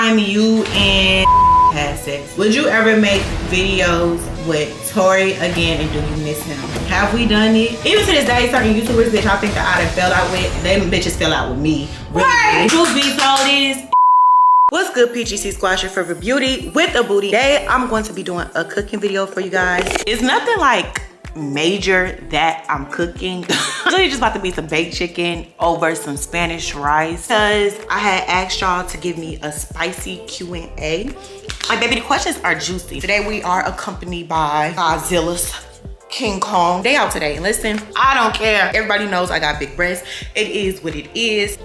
time you and had sex, would you ever make videos with Tori again, and do you miss him? Have we done it? Even to this day, certain YouTubers that y'all think that I done fell out with, them bitches fell out with me. Right? Truth be told is, what's good, PGC Squash, your favorite beauty with a booty. Today, I'm going to be doing a cooking video for you guys. It's nothing like major that I'm cooking. It's really just about to be some baked chicken over some Spanish rice, because I had asked y'all to give me a spicy Q&A. Like, baby, the questions are juicy. Today we are accompanied by Godzilla's King Kong. They out today. And listen, I don't care. Everybody knows I got big breasts. It is what it is.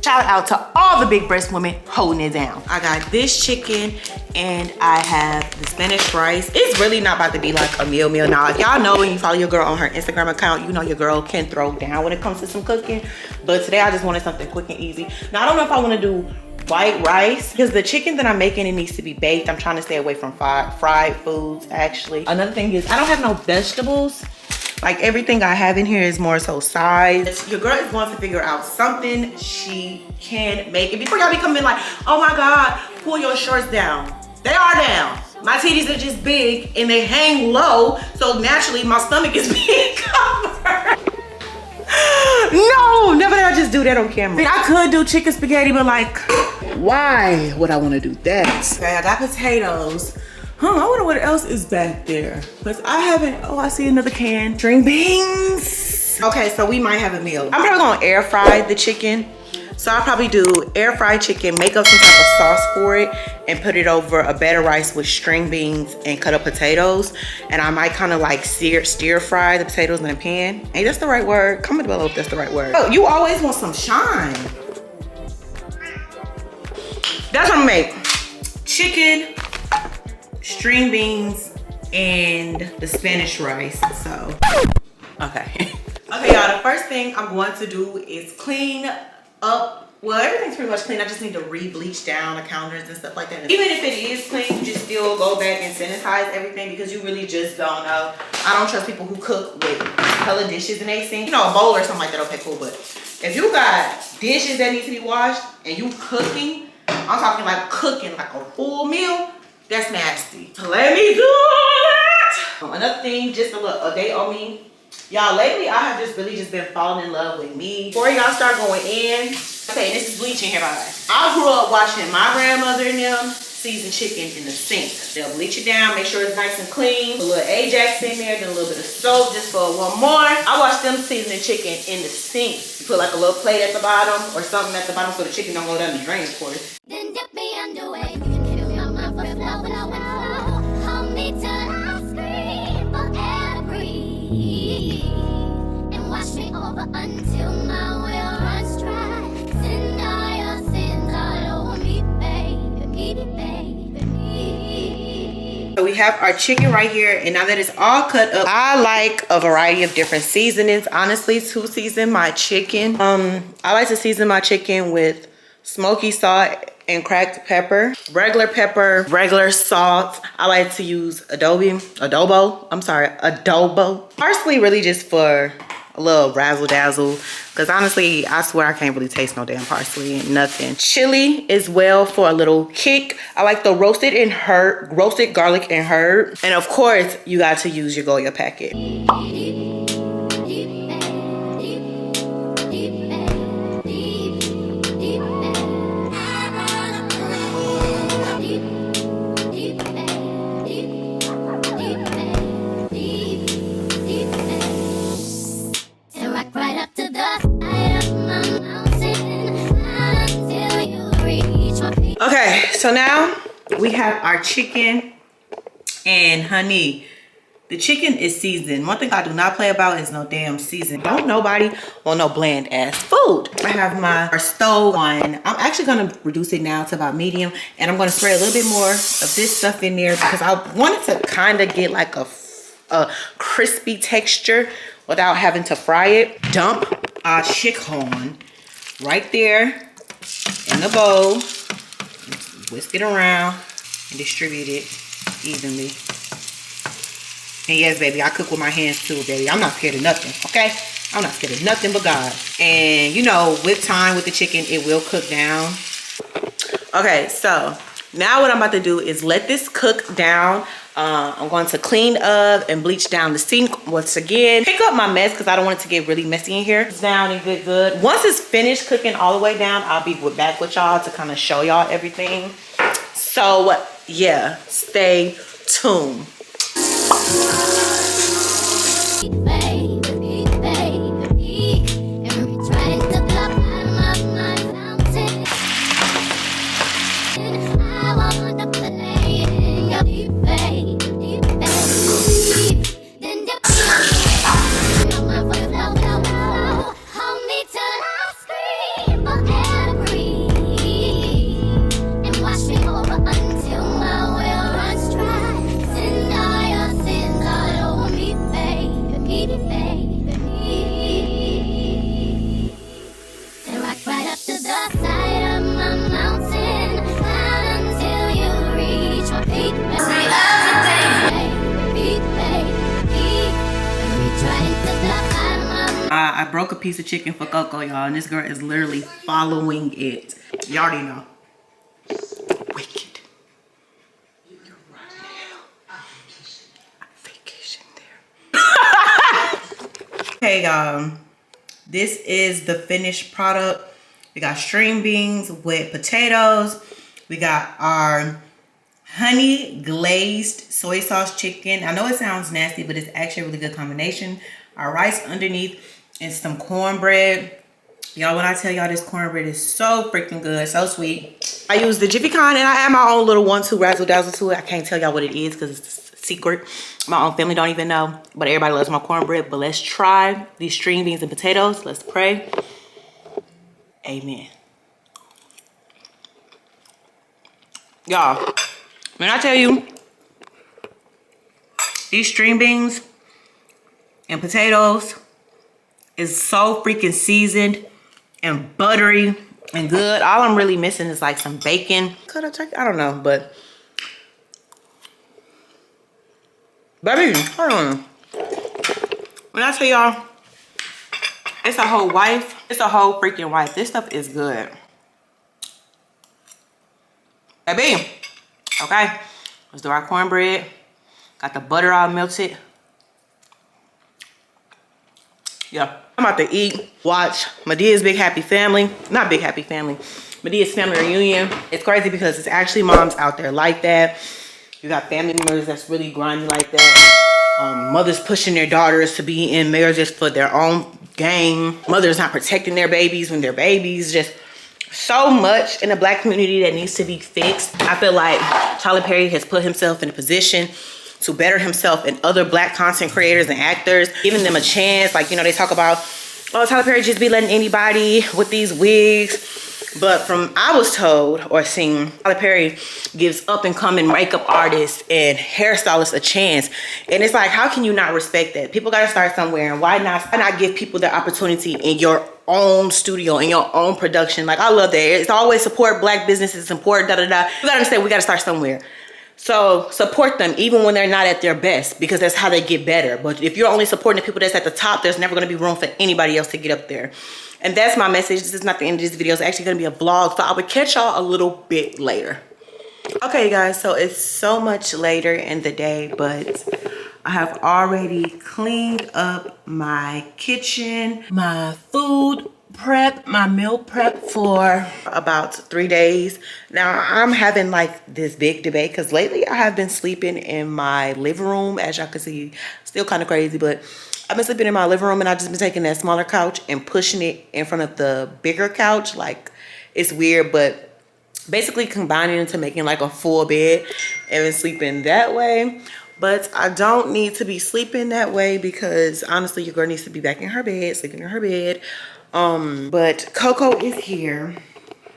Shout out to all the big breast women holding it down. I got this chicken and I have the Spanish rice. It's really not about to be like a meal now. If y'all know, when you follow your girl on her Instagram account, you know your girl can throw down when it comes to some cooking. But today I just wanted something quick and easy. Now, I don't know if I want to do white rice, because the chicken that I'm making, it needs to be baked. I'm trying to stay away from fried foods, actually. Another thing is, I don't have no vegetables. Like, everything I have in here is more so size. Your girl is going to figure out something she can make. And before y'all be coming like, oh my God, pull your shorts down. They are down. My titties are just big and they hang low. So naturally my stomach is being covered. No, never did I just do that on camera. I mean, I could do chicken spaghetti, but like, why would I want to do that? Okay, I got potatoes. I wonder what else is back there. Because I haven't, oh, I see another can. String beans. Okay, so we might have a meal. I'm probably gonna air fry the chicken. So I'll probably do air fried chicken, make up some type of sauce for it, and put it over a bed of rice with string beans and cut up potatoes. And I might kind of like stir fry the potatoes in a pan. Hey, that's the right word. Comment below if that's the right word. Oh, you always want some shine. That's what I'm gonna make. Chicken, string beans, and the Spanish rice. So, okay. Okay, y'all, the first thing I'm going to do is clean up. Well, everything's pretty much clean. I just need to re-bleach down the counters and stuff like that. Even if it is clean, you just still go back and sanitize everything, because you really just don't know. I don't trust people who cook with hella dishes in they sink. You know, a bowl or something like that, okay, cool. But if you got dishes that need to be washed and you cooking, I'm talking like cooking like a full meal, that's nasty. So let me do that. Another thing, just a little update on me. Y'all, lately I have just really just been falling in love with me. Before y'all start going in, okay, this is bleaching here, by the way. I grew up watching my grandmother and them season chicken in the sink. They'll bleach it down, make sure it's nice and clean. Put a little Ajax in there, then a little bit of soap just for one more. I watch them seasoning chicken in the sink. You put like a little plate at the bottom or something at the bottom so the chicken don't go down the drain, of course. Then dip me underway. You can feel my mind for hold me till I scream for every, and wash me over until my will runs dry. Send all your sins all over me, baby. So we have our chicken right here, and now that it's all cut up, I like a variety of different seasonings, honestly, to season my chicken. I like to season my chicken with smoky salt and cracked pepper, regular salt. I like to use adobo. Parsley really just for a little razzle dazzle, because honestly, I swear I can't really taste no damn parsley and nothing. Chili as well for a little kick. I like the roasted garlic and herb. And of course, you got to use your Goya packet. Okay, so now we have our chicken, and honey, the chicken is seasoned. One thing I do not play about is no damn season. Don't nobody want no bland ass food. I have my stove on. I'm actually gonna reduce it now to about medium, and I'm gonna spray a little bit more of this stuff in there because I wanted to kind of get like a crispy texture without having to fry it. Dump our chicken right there in the bowl. Whisk it around and distribute it evenly. And yes, baby, I cook with my hands too, baby. I'm not scared of nothing, okay? I'm not scared of nothing but God. And you know, with time with the chicken, it will cook down. Okay, so now what I'm about to do is let this cook down. I'm going to clean up and bleach down the sink once again. Pick up my mess because I don't want it to get really messy in here. It's down and get good. Once it's finished cooking all the way down, I'll be back with y'all to kind of show y'all everything. So yeah, stay tuned. I broke a piece of chicken for Coco, y'all, and this girl is literally following it. You already know. Wicked. You're running hell. I'm vacation there. Okay, y'all. This is the finished product. We got string beans with potatoes. We got our honey glazed soy sauce chicken. I know it sounds nasty, but it's actually a really good combination. Our rice underneath and some cornbread. Y'all, when I tell y'all this cornbread is so freaking good, so sweet. I use the Jiffy Con and I add my own little 1-2 razzle dazzle to it. I can't tell y'all what it is because it's a secret. My own family don't even know, but everybody loves my cornbread. But let's try these string beans and potatoes. Let's pray. Amen. Y'all, when I tell you these string beans and potatoes is so freaking seasoned and buttery and good. All I'm really missing is like some bacon. Could I check? I don't know, but baby, hold on. When I tell y'all, it's a whole wife. It's a whole freaking wife. This stuff is good. Baby, okay. Let's do our cornbread. Got the butter all melted. Yeah, I'm about to eat, watch Medea's Big Happy Family. Not Big Happy Family, Medea's Family Reunion. It's crazy because it's actually moms out there like that. You got family members that's really grinding like that. Mothers pushing their daughters to be in marriages for their own gain. Mothers not protecting their babies when they're babies. Just so much in the Black community that needs to be fixed. I feel like Tyler Perry has put himself in a position to better himself and other Black content creators and actors, giving them a chance. Like, you know, they talk about, oh, Tyler Perry just be letting anybody with these wigs. But from I was told or seen, Tyler Perry gives up and coming makeup artists and hairstylists a chance. And it's like, how can you not respect that? People got to start somewhere. And why not give people the opportunity in your own studio, in your own production? Like, I love that. It's always support Black businesses, support da da da. You got to understand, we got to start somewhere. So support them even when they're not at their best, because that's how they get better. But if you're only supporting the people that's at the top, there's never going to be room for anybody else to get up there. And that's my message. This is not the end of this video. It's actually going to be a vlog. So I will catch y'all a little bit later. Okay, guys. So it's so much later in the day, but I have already cleaned up my kitchen, my food prep, my meal prep for about 3 days. Now I'm having like this big debate because lately I have been sleeping in my living room. As y'all can see, still kind of crazy, but I've been sleeping in my living room and I've just been taking that smaller couch and pushing it in front of the bigger couch. Like, it's weird, but basically combining into making like a full bed and been sleeping that way. But I don't need to be sleeping that way because honestly, your girl needs to be back in her bed, sleeping in her bed. But Coco is here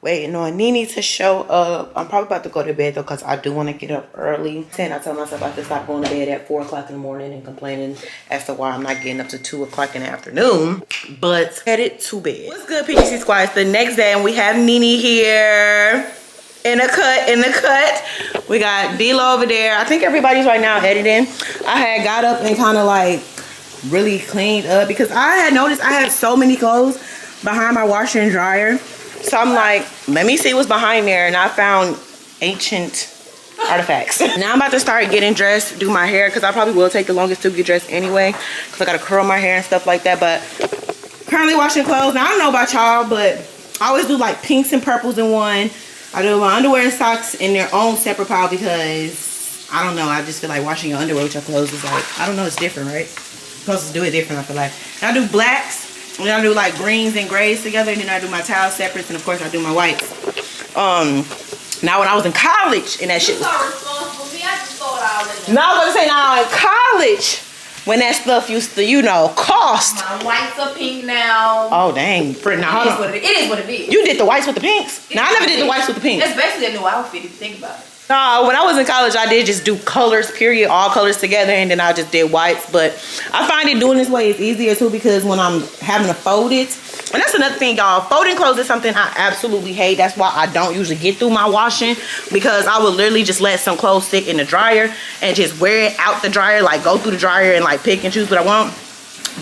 waiting on Nene to show up. I'm probably about to go to bed though because I do want to get up early. And I tell myself I have to stop going to bed at 4 o'clock in the morning and complaining as to why I'm not getting up to 2 o'clock in the afternoon. But headed to bed. What's good, PGC Squad? It's the next day and we have Nene here. In the cut. We got D-Lo over there. I think everybody's right now editing. I had got up and kind of like really cleaned up because I had noticed I had so many clothes behind my washer and dryer So I'm like, let me see what's behind there. And I found ancient artifacts. Now I'm about to start getting dressed, do my hair, because I probably will take the longest to get dressed anyway, because I gotta curl my hair and stuff like that. But currently washing clothes. Now I don't know about y'all, but I always do like pinks and purples in one. I do my underwear and socks in their own separate pile because I don't know, I just feel like washing your underwear with your clothes is like, I don't know, it's different, right? You're supposed to do it different, I feel like. And I do blacks, and then I do like greens and grays together, and then I do my towel separates, and of course I do my whites. Now when I was in college and that shit was so responsible for me, I just throw it all in there. No, I was gonna say now in college when that stuff used to, you know, cost. My whites are pink now. Oh dang. Now, It is what it is. You did the whites with the pinks? No, I never did the whites with the pinks. That's basically a new outfit if you think about it. No, when I was in college, I did just do colors, period, all colors together, and then I just did whites. But I find it doing this way is easier too because when I'm having to fold it, and that's another thing, y'all, folding clothes is something I absolutely hate. That's why I don't usually get through my washing, because I would literally just let some clothes sit in the dryer and just wear it out the dryer, like go through the dryer and like pick and choose what I want.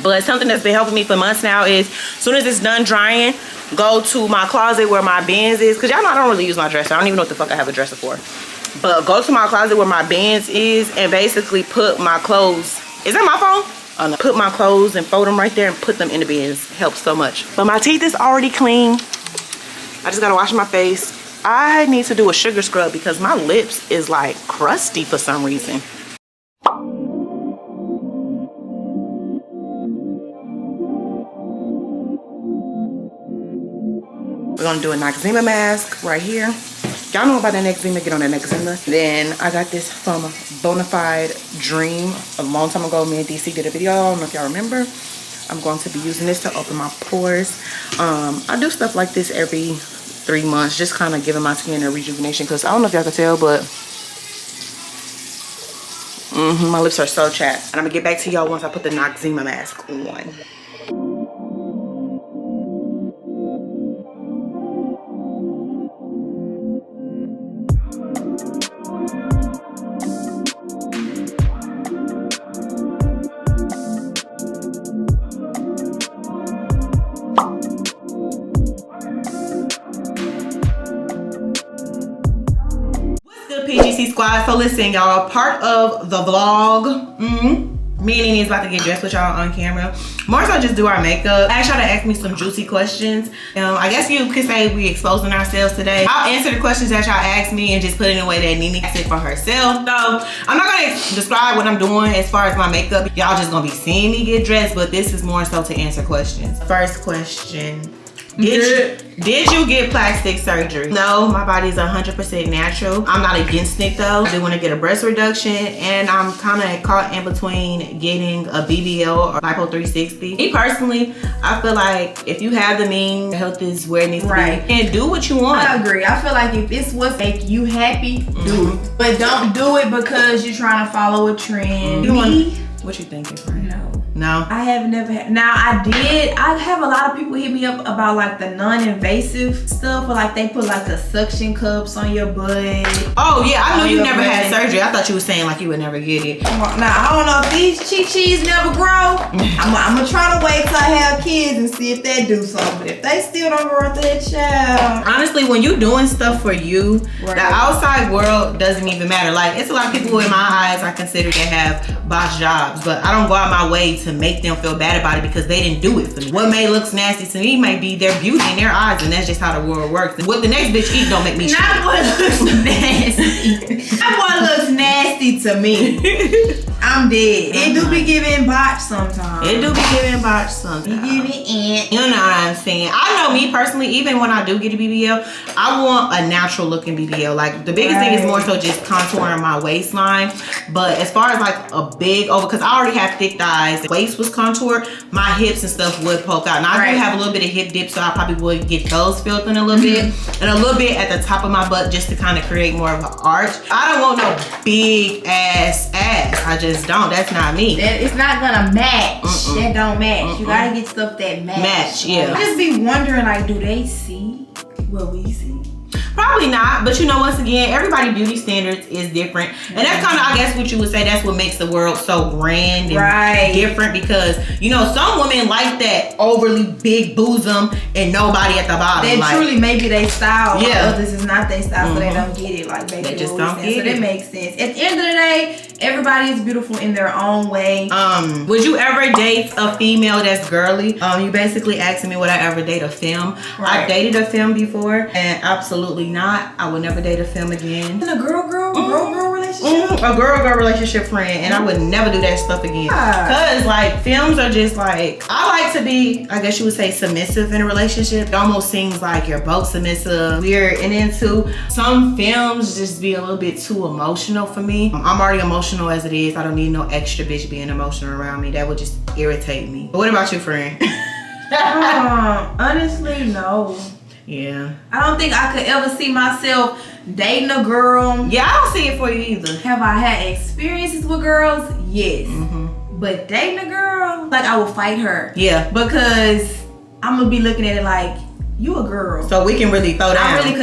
But something that's been helping me for months now is as soon as it's done drying, go to my closet where my bins is, because y'all know I don't really use my dresser. I don't even know what the fuck I have a dresser for. But go to my closet where my bins is and basically put my clothes. Is that my phone? Oh, no. Put my clothes and fold them right there and put them in the bins. Helps so much. But my teeth is already clean. I just gotta wash my face. I need to do a sugar scrub because my lips is like crusty for some reason. We're gonna do a Noxzema mask right here. Y'all know about that Noxzema, get on that Noxzema. Then I got this from Bonafide Dream. A long time ago, me and DC did a video. I don't know if y'all remember. I'm going to be using this to open my pores. I do stuff like this every 3 months, just kind of giving my skin a rejuvenation, because I don't know if y'all can tell, but my lips are so chapped. And I'm gonna get back to y'all once I put the Noxzema mask on. PGC squad. So listen, y'all, part of the vlog, me and Nene is about to get dressed with y'all on camera. More so just do our makeup. I asked y'all to ask me some juicy questions. I guess you could say we exposing ourselves today. I'll answer the questions that y'all asked me and just put it in a way that Nene asked it for herself. So I'm not gonna describe what I'm doing as far as my makeup. Y'all just gonna be seeing me get dressed, but this is more so to answer questions. First question. Did you get plastic surgery? No, my body is 100% natural. I'm not against it though. I do want to get a breast reduction, and I'm kind of caught in between getting a BBL or lipo 360. Me personally, I feel like if you have the means, health is where it needs to be. And do what you want. I agree. I feel like if it's what make you happy, do it. But don't do it because you're trying to follow a trend. What you thinking, friend? No, I have never had. Now I have a lot of people hit me up about like the non-invasive stuff, or like they put like the suction cups on your butt. Oh yeah, I knew you never had surgery. I thought you were saying like you would never get it. Now I don't know if these cheeks never grow. I'm gonna try to wait till I have kids and see if they do something. But if they still don't grow that child. Honestly, when you doing stuff for you, the outside world doesn't even matter. Like it's a lot of people in my eyes I consider they have botched jobs, but I don't go out my way to make them feel bad about it because they didn't do it for me. What may look nasty to me may be their beauty in their eyes, and that's just how the world works. And what the next bitch eat don't make me Not what looks nasty. Not what looks nasty to me. I'm dead. It do be giving botch sometimes. It do be giving botch sometimes. You know what I'm saying? I know me personally, even when I do get a BBL, I want a natural looking BBL. Like the biggest thing is more so just contouring my waistline. But as far as like a big over, because I already have thick thighs, the waist was contoured, my hips and stuff would poke out. Now I do have a little bit of hip dip, so I probably would get those filled in a little bit. And a little bit at the top of my butt just to kind of create more of an arch. I don't want no big ass. I just don't. That's not me. It's not gonna match. That don't match. You gotta get stuff that match. Yeah. I just be wondering, like, do they see what we see? Probably not. not. But you know, once again, everybody's beauty standards is different. And that's kind of, I guess, what you would say, that's what makes the world so grand and different. Because, you know, some women like that overly big bosom and nobody at the bottom. They truly maybe they style. Yeah. Others is not their style, so they don't get it. Like, basically, they just don't get it. So that makes sense. At the end of the day, everybody is beautiful in their own way. Would you ever date a female that's girly? You basically asking me would I ever date a femme. Right. I dated a femme before, and absolutely not. I would never date a femme again. And a girl-girl relationship? A girl-girl relationship friend, and I would never do that stuff again. Cause like femmes are just like, I like to be, I guess you would say, submissive in a relationship. It almost seems like you're both submissive. Weird. And then too, some femmes just be a little bit too emotional for me. I'm already emotional as it is. I don't need no extra bitch being emotional around me. That would just irritate me. But what about you, friend? Honestly, no. Yeah. I don't think I could ever see myself dating a girl. Yeah, I don't see it for you either. Have I had experiences with girls? Yes. But dating a girl, like, I will fight her. Yeah. Because I'm gonna be looking at it like, you a girl. So we can really throw down. I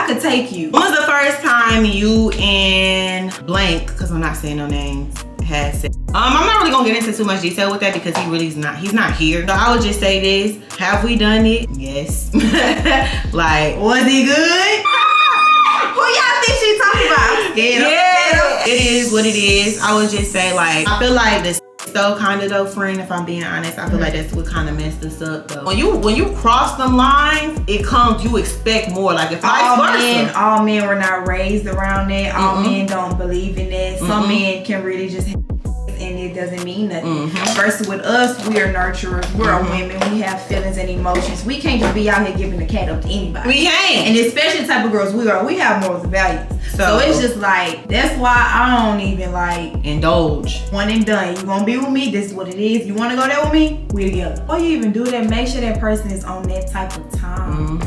could take you. When was the first time you and blank, because I'm not saying no names, had sex? I'm not really gonna get into too much detail with that because he's not here. So I would just say this: have we done it? Yes. Like, was he good? Who y'all think she talking about? I'm scared. Yeah, it is what it is. I would just say, like, I feel like this though, kind of though, friend, if I'm being honest, I feel like that's what kind of messed us up though. When you cross them lines, it comes, you expect more. Like, if all men were not raised around that. All men don't believe in that. Some men can really just and it doesn't mean nothing. Versus with us, we are nurturers. We're women. We have feelings and emotions. We can't just be out here giving the cat up to anybody. We can't. And especially the type of girls we are, we have morals and values. So it's just like, that's why I don't even like indulge. One and done. You wanna be with me? This is what it is. You wanna go there with me? We together. Before you even do that, make sure that person is on that type of time.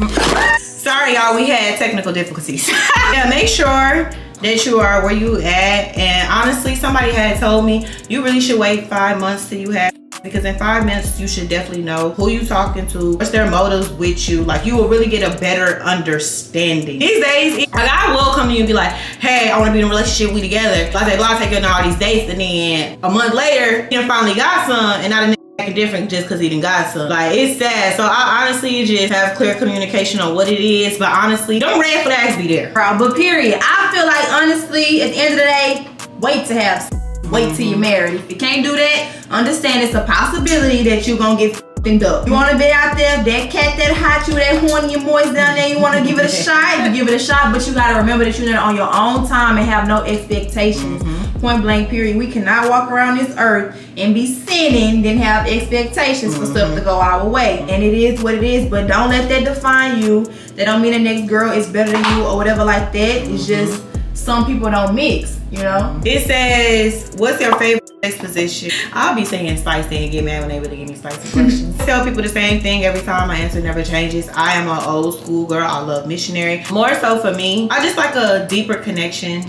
Sorry, y'all. We had technical difficulties. Yeah, make sure that you are where you at. And honestly, somebody had told me you really should wait 5 months till you have, because in 5 months you should definitely know who you talking to, what's their motives with you. Like, you will really get a better understanding. These days, a guy will come to you and be like, hey, I want to be in a relationship, we together. Blah, blah, blah, taking all these dates, and then a month later, he finally got some, and not a acting different just because he done got some. Like, it's sad. So I honestly just have clear communication on what it is. But honestly, don't red flags be there. But period. I feel like, honestly, at the end of the day, wait to have sex. Wait till you're married. If you can't do that, understand it's a possibility that you're gonna get f***ed up. You wanna be out there, that cat that hot, you that horny, your boys down there, you wanna give it a shot, you give it a shot, but you gotta remember that you're there on your own time and have no expectations. Point blank, period. We cannot walk around this earth and be sinning, then have expectations for stuff to go our way. And it is what it is, but don't let that define you. That don't mean the next girl is better than you or whatever like that. It's just some people don't mix, you know? It says, what's your favorite sex position? I'll be saying spicy and get mad when they really give me spicy questions. I tell people the same thing every time. My answer never changes. I am an old school girl. I love missionary. More so for me, I just like a deeper connection.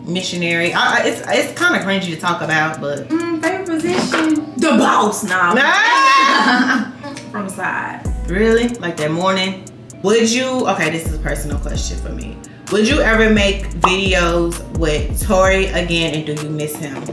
Missionary. It's kind of cringy to talk about, but favorite position, the boss now. From the side. Really? Like that morning? Would you, okay, this is a personal question for me. Would you ever make videos with Tory again, and do you miss him?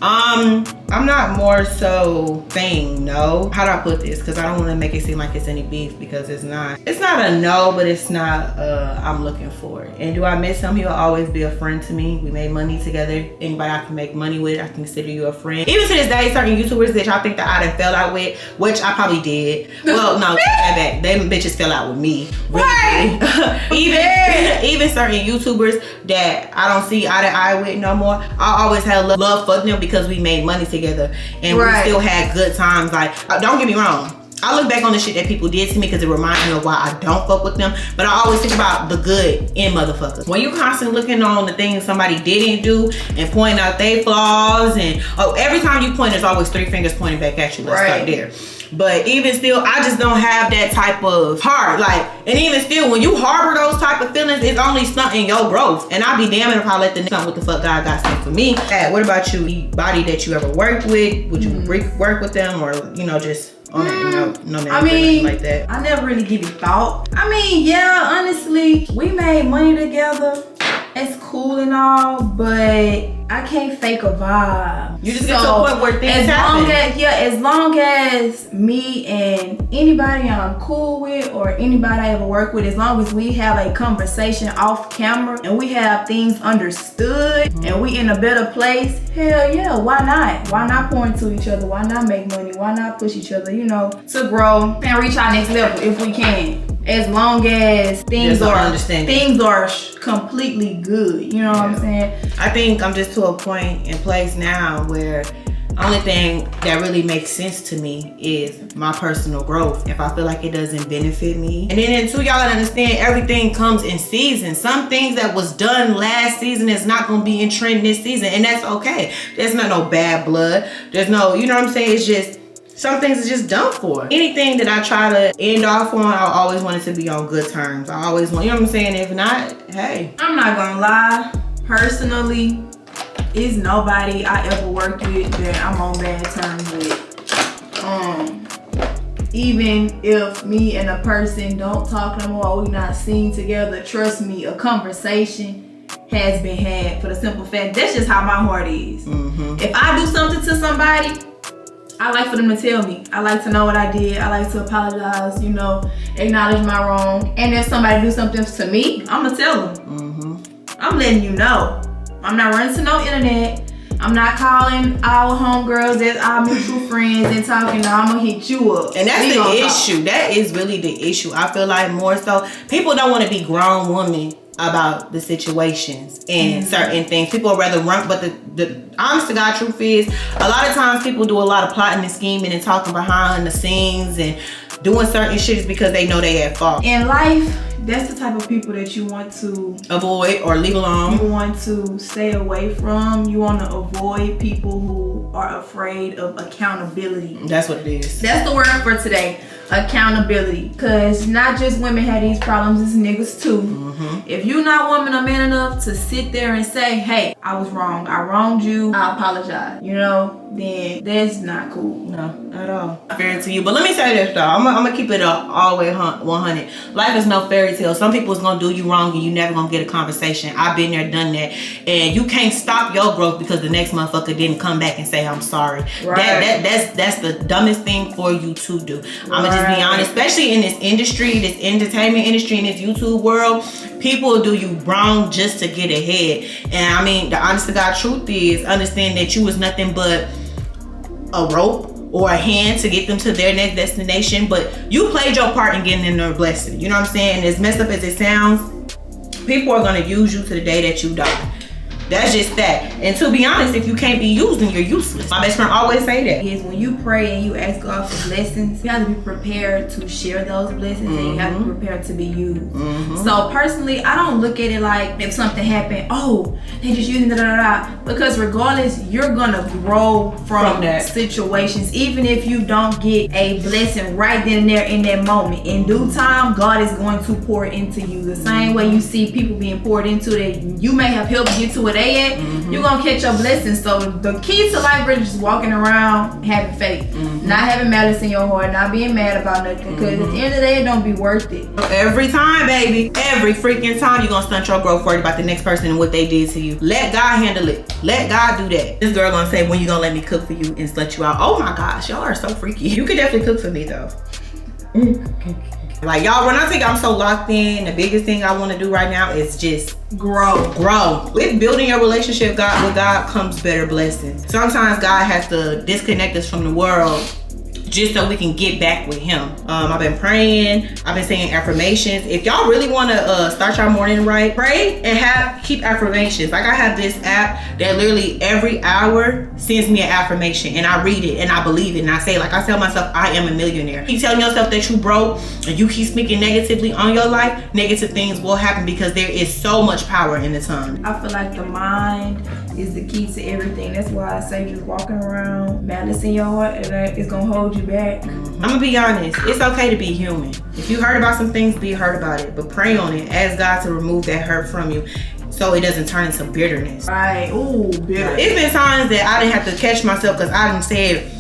I'm not more so saying no. How do I put this? Because I don't want to make it seem like it's any beef, because it's not. It's not a no, but it's not I'm looking for it. And do I miss him? He'll always be a friend to me. We made money together. Anybody I can make money with, I consider you a friend. Even to this day, certain YouTubers that y'all think that I done fell out with, which I probably did. Well, no, back. Them bitches fell out with me. Really. Even certain YouTubers that I don't see eye to eye with no more, I always had love for them because we made money together and we still had good times. Like, don't get me wrong, I look back on the shit that people did to me because it reminds me of why I don't fuck with them, but I always think about the good in motherfuckers. When you constantly looking on the things somebody didn't do and pointing out their flaws, and every time you point, there's always 3 fingers pointing back at you. Let's start there. But even still, I just don't have that type of heart. Like, and even still, when you harbor those type of feelings, it's only stunting your growth. And I'd be damned if I let the nigga what the fuck God got sent for me. What about you? Body that you ever worked with? Would you work with them, or, you know, just on it. No, I mean, like that. I never really give it thought. I mean, yeah, honestly, we made money together. It's cool and all, but I can't fake a vibe. You just get to a point where things happen. As long as me and anybody I'm cool with or anybody I ever work with, as long as we have a conversation off camera and we have things understood and we in a better place, hell yeah, why not? Why not pour into each other? Why not make money? Why not push each other, to grow and reach our next level if we can? As long as things are completely good, you know what I'm saying? I think I'm just to a point in place now where only thing that really makes sense to me is my personal growth. If I feel like it doesn't benefit me. And then too, y'all gotta understand everything comes in season. Some things that was done last season is not gonna be in trend this season, and that's okay. There's not no bad blood. There's no, you know what I'm saying? It's just some things are just done for. Anything that I try to end off on, I always want it to be on good terms. I always want, you know what I'm saying? If not, hey. I'm not gonna lie. Personally, it's nobody I ever worked with that I'm on bad terms with. Even if me and a person don't talk no more, or we not seen together, trust me, a conversation has been had for the simple fact that's just how my heart is. If I do something to somebody, I like for them to tell me. I like to know what I did. I like to apologize, acknowledge my wrong. And if somebody do something to me, I'm gonna tell them. I'm letting you know. I'm not running to no internet. I'm not calling our homegirls as our mutual friends and talking, no, I'm gonna hit you up. And that's the issue. That is really the issue. I feel like more so, people don't want to be grown women about the situations and certain things. People would rather run, but the honest to God truth is, a lot of times people do a lot of plotting and scheming and talking behind the scenes and doing certain shit because they know they at fault. In life, that's the type of people that you want to avoid or leave alone. You want to stay away from. You want to avoid people who are afraid of accountability. That's what it is. That's the word for today. Accountability. Because not just women have these problems, it's niggas too. If you're not woman or man enough to sit there and say, hey, I was wrong, I wronged you, I apologize, then that's not cool. No, not at all. Fair to you. But let me say this though, I'm gonna keep it all the way 100. Life is no fairy tale. Some people is gonna do you wrong and you never gonna get a conversation. I've been there, done that. And you can't stop your growth because the next motherfucker didn't come back and say I'm sorry. Right. That's the dumbest thing for you to do. I'ma just be honest, especially in this industry, this entertainment industry, in this YouTube world, people do you wrong just to get ahead. And I mean, the honest to God truth is, understand that you was nothing but a rope or a hand to get them to their next destination, but you played your part in getting them their blessing. You know what I'm saying? And as messed up as it sounds, people are gonna use you to the day that you die. That's just that. And to be honest, if you can't be used, then you're useless. My best friend always say that. Is when you pray and you ask God for blessings, you have to be prepared to share those blessings and you have to be prepared to be used. So personally, I don't look at it like if something happened, oh, they just using because regardless, you're gonna grow from that situations. Even if you don't get a blessing right then and there in that moment, in due time, God is going to pour into you. The same way you see people being poured into that you may have helped get to where they at, you're gonna catch your blessings. So the key to life really just walking around having faith, not having malice in your heart, not being mad about nothing, because at the end of the day, it don't be worth it. Every time, baby, every freaking time, you're gonna stunt your growth worried about the next person and what they did to you. Let God handle it. Let God do that. This girl gonna say, when you gonna let me cook for you and slut you out? Oh my gosh, y'all are so freaky. You can definitely cook for me though. Like y'all, when I think I'm so locked in, the biggest thing I want to do right now is just grow. With building your relationship with God comes better blessings. Sometimes God has to disconnect us from the world just so we can get back with him. I've been praying, I've been saying affirmations. If y'all really want to start your morning right, pray and keep affirmations. Like I have this app that literally every hour sends me an affirmation, and I read it and I believe it, and I say, like I tell myself, I am a millionaire. Keep telling yourself that you broke and you keep speaking negatively on your life, negative things will happen because there is so much power in the tongue. I feel like the mind is the key to everything. That's why I say just walking around, malice in your heart, and it's gonna hold you back. I'm gonna be honest, it's okay to be human. If you heard about some things, be hurt about it, but pray on it. Ask God to remove that hurt from you so it doesn't turn into bitterness. Right, ooh, bitter. It's been times that I didn't have to catch myself because I didn't say,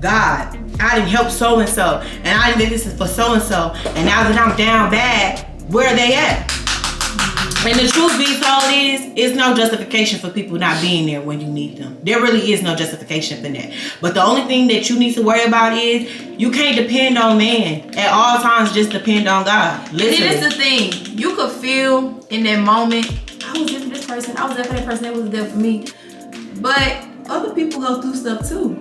God, I didn't help so and so, and I didn't think this is for so and so, and now that I'm down bad, where are they at? And the truth be told is no justification for people not being there when you need them. There really is no justification for that. But the only thing that you need to worry about is you can't depend on man at all times. Just depend on God. Literally. And that's the thing. You could feel in that moment, I was there for this person. I was there for that person that was there for me. But other people go through stuff too.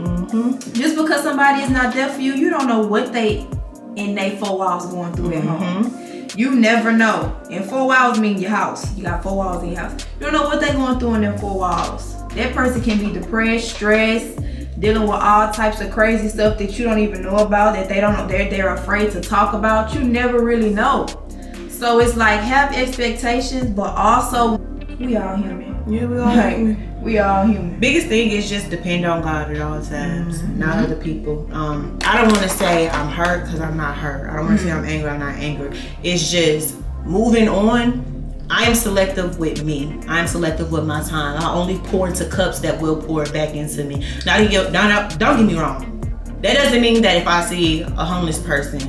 Just because somebody is not there for you, you don't know what they in their 4 walls going through at home. You never know. And 4 walls mean your house. You got 4 walls in your house. You don't know what they're going through in them 4 walls. That person can be depressed, stressed, dealing with all types of crazy stuff that you don't even know about, that they don't know, they're afraid to talk about. You never really know. So it's like, have expectations, but also we all human. Yeah, we all human. We all human. Biggest thing is just depend on God at all times, not other people. I don't want to say I'm hurt because I'm not hurt. I don't want to say I'm angry. I'm not angry. It's just moving on. I am selective with me. I am selective with my time. I only pour into cups that will pour back into me. Don't get me wrong. That doesn't mean that if I see a homeless person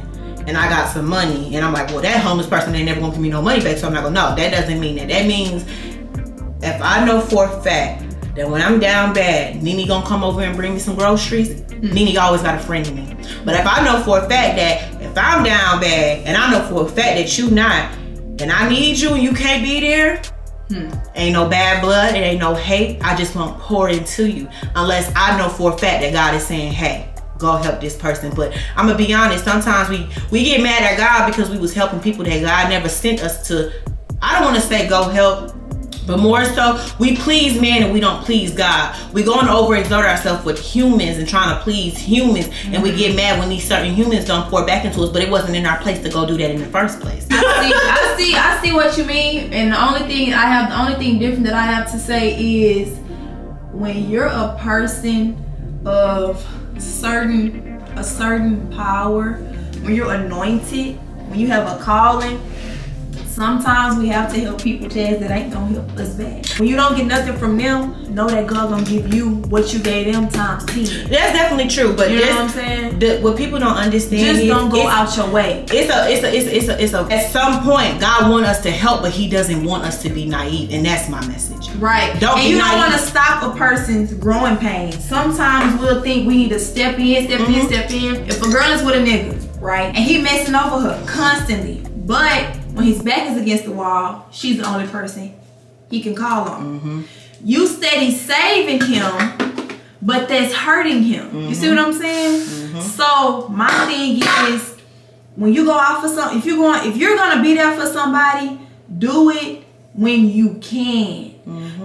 and I got some money and I'm like, well, that homeless person ain't never gonna give me no money back, so I'm not gonna. No, that doesn't mean that. That means if I know for a fact that when I'm down bad, Nene gonna come over and bring me some groceries, Nene always got a friend in me. But if I know for a fact that if I'm down bad and I know for a fact that you not, and I need you and you can't be there, ain't no bad blood, it ain't no hate. I just won't pour into you unless I know for a fact that God is saying, hey, go help this person. But I'm gonna be honest, sometimes we get mad at God because we was helping people that God never sent us to. I don't want to say go help, but more so, we please man and we don't please God. We go and overexert ourselves with humans and trying to please humans, and we get mad when these certain humans don't pour back into us, but it wasn't in our place to go do that in the first place. I see what you mean, and the only thing different that I have to say is when you're a person of a certain power, when you're anointed, when you have a calling, sometimes we have to help people, Chaz, that ain't gonna help us back. When you don't get nothing from them, know that God gonna give you what you gave them times 10. That's definitely true, but you know what I'm saying? What people don't understand just don't go out your way. At some point, God wants us to help, but He doesn't want us to be naive, and that's my message. Right. And you don't want to stop a person's growing pains. Sometimes we'll think we need to step in. If a girl is with a nigga, right, and he messing over her constantly, but when his back is against the wall, she's the only person he can call on. You steady saving him, but that's hurting him. You see what I'm saying? So my thing is, when you go out for something, if you're gonna be there for somebody, do it when you can.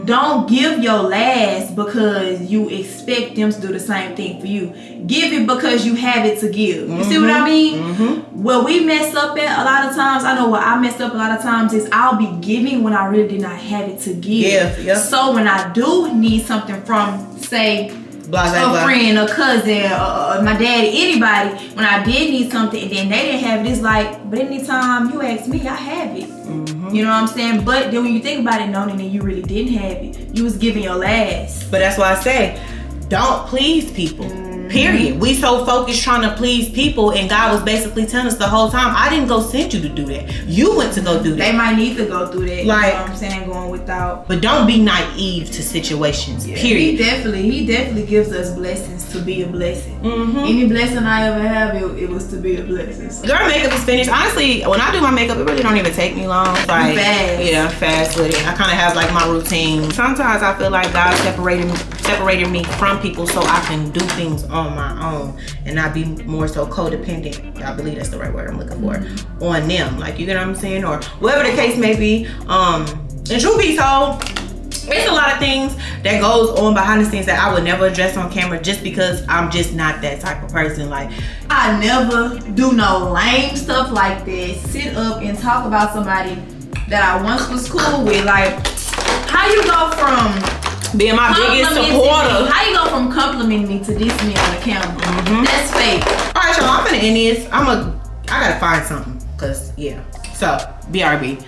Don't give your last because you expect them to do the same thing for you. Give it because you have it to give. You see what I mean? Where we mess up at a lot of times, I know what I messed up a lot of times is I'll be giving when I really did not have it to give. So when I do need something from, say, a friend, a cousin, my daddy, anybody, when I did need something and then they didn't have it, it's like, but anytime you ask me, I have it. You know what I'm saying? But then when you think about it, no, then you really didn't have it. You was giving your last. But that's why I say, don't please people. Period. We so focused trying to please people, and God was basically telling us the whole time, I didn't go send you to do that. You went to go do that. They might need to go through that. Like, you know what I'm saying? Going without. But don't be naive to situations. Period. He definitely gives us blessings to be a blessing. Any blessing I ever have, it was to be a blessing. So. Girl, makeup is finished. Honestly, when I do my makeup, it really don't even take me long. Like, fast. Yeah, I'm fast with it. I kind of have like my routine. Sometimes I feel like God separated me from people so I can do things on my own and not be more so codependent. I believe that's the right word I'm looking for, on them. Like, you get what I'm saying? Or whatever the case may be. And truth be told, there's a lot of things that goes on behind the scenes that I would never address on camera just because I'm just not that type of person. Like, I never do no lame stuff like that. Sit up and talk about somebody that I once was cool with. Like, how you go from being my biggest supporter. How you go from complimenting me to diss me on the camera? That's fake. All right, y'all, I'm gonna end this. I gotta find something, cause yeah. So, BRB.